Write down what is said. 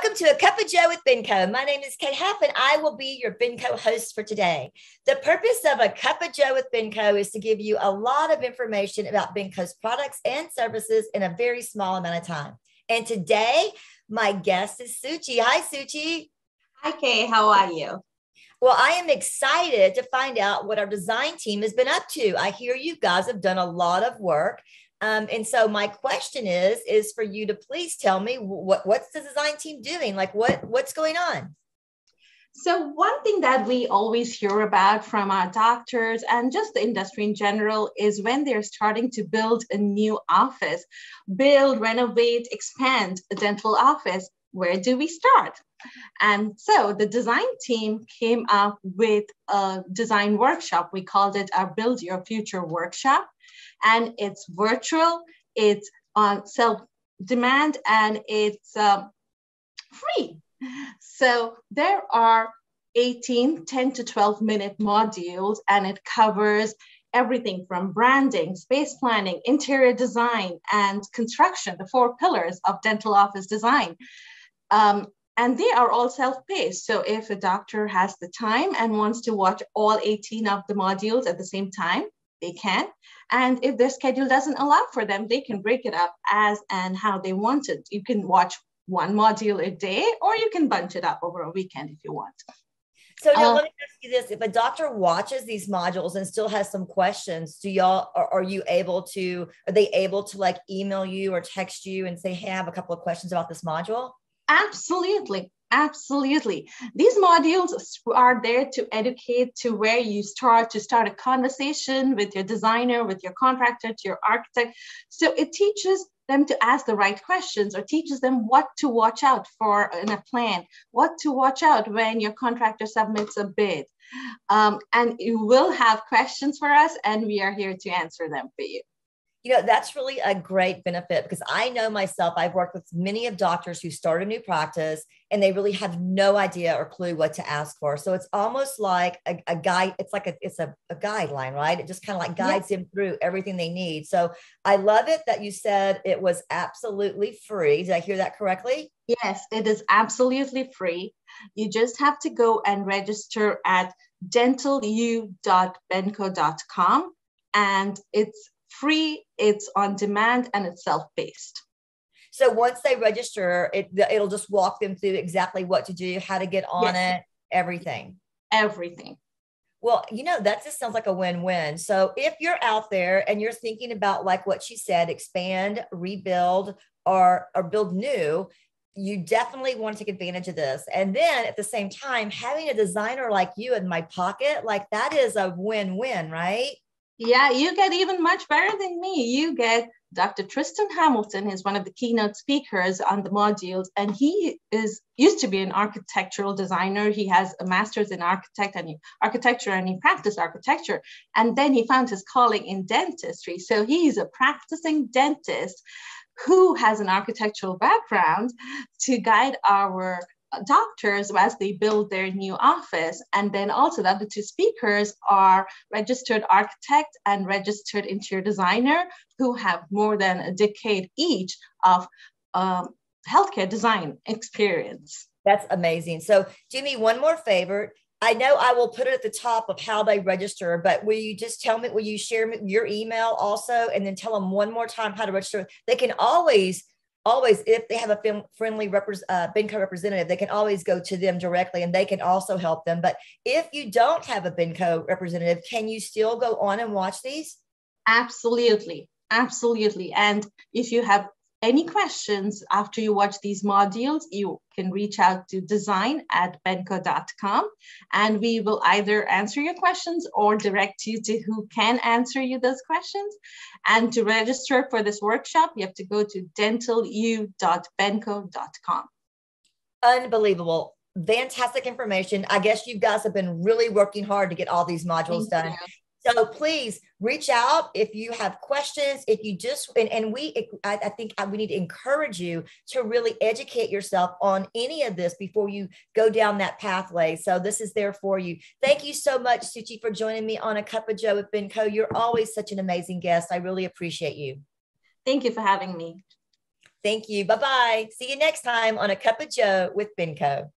Welcome to A Cup of Joe with Benco. My name is Kay Huff, and I will be your Benco host for today. The purpose of A Cup of Joe with Benco is to give you a lot of information about Benco's products and services in a very small amount of time. And today, my guest is Suchi. Hi, Suchi. Hi, Kay. How are you? Well, I am excited to find out what our design team has been up to. I hear you guys have done a lot of work. And so my question is for you to please tell me what's the design team doing? Like what's going on? So one thing that we always hear about from our doctors and just the industry in general is when they're starting to build a new office, build, renovate, expand a dental office, where do we start? And so the design team came up with a design workshop. We called it our Build Your Future workshop. And it's virtual, it's on self-demand, and it's free. So there are 10 to 12 minute modules, and it covers everything from branding, space planning, interior design, and construction, the 4 pillars of dental office design. And they are all self-paced. So if a doctor has the time and wants to watch all 18 of the modules at the same time, they can. And if their schedule doesn't allow for them, they can break it up as and how they want it. You can watch one module a day, or you can bunch it up over a weekend if you want. So now let me ask you this. If a doctor watches these modules and still has some questions, are they able to like email you or text you and say, hey, I have a couple of questions about this module? Absolutely. Absolutely. These modules are there to educate, to where you start a conversation with your designer, with your contractor, to your architect. So it teaches them to ask the right questions, or teaches them what to watch out for in a plan, what to watch out when your contractor submits a bid. And you will have questions for us, and we are here to answer them for you. You know, that's really a great benefit, because I know myself, I've worked with many of doctors who start a new practice and they really have no idea or clue what to ask for. So it's almost like a guide. It's like a guideline, right? It just kind of like guides them through everything they need. So I love it that you said it was absolutely free. Did I hear that correctly? Yes, it is absolutely free. You just have to go and register at dentalu.benco.com, and it's free, it's on demand, and it's self-paced. So once they register, it'll just walk them through exactly what to do, how to get on it, everything. Everything. Well, you know, that just sounds like a win-win. So if you're out there and you're thinking about, like what she said, expand, rebuild, or build new, you definitely want to take advantage of this. And then at the same time, having a designer like you in my pocket, like that is a win-win, right? Yeah, you get even much better than me. You get Dr. Tristan Hamilton is one of the keynote speakers on the modules, and he used to be an architectural designer. He has a master's in architecture, and he practiced architecture. And then he found his calling in dentistry. So he's a practicing dentist who has an architectural background to guide our doctors as they build their new office. And then also the other 2 speakers are registered architect and registered interior designer who have more than a decade each of healthcare design experience. That's amazing. So do me one more favor. I know I will put it at the top of how they register, but will you just tell me, will you share your email also, and then tell them one more time how to register? They can always, if they have a friendly Benco representative, they can always go to them directly and they can also help them. But if you don't have a Benco representative, can you still go on and watch these? Absolutely. Absolutely. And if you have any questions after you watch these modules, you can reach out to design@benco.com, and we will either answer your questions or direct you to who can answer you those questions. And to register for this workshop, you have to go to dentalu.benco.com. Unbelievable. Fantastic information. I guess you guys have been really working hard to get all these modules done. So please reach out if you have questions, if you just, I think we need to encourage you to really educate yourself on any of this before you go down that pathway. So this is there for you. Thank you so much, Suchi, for joining me on A Cup of Joe with Benco. You're always such an amazing guest. I really appreciate you. Thank you for having me. Thank you. Bye-bye. See you next time on A Cup of Joe with Benco.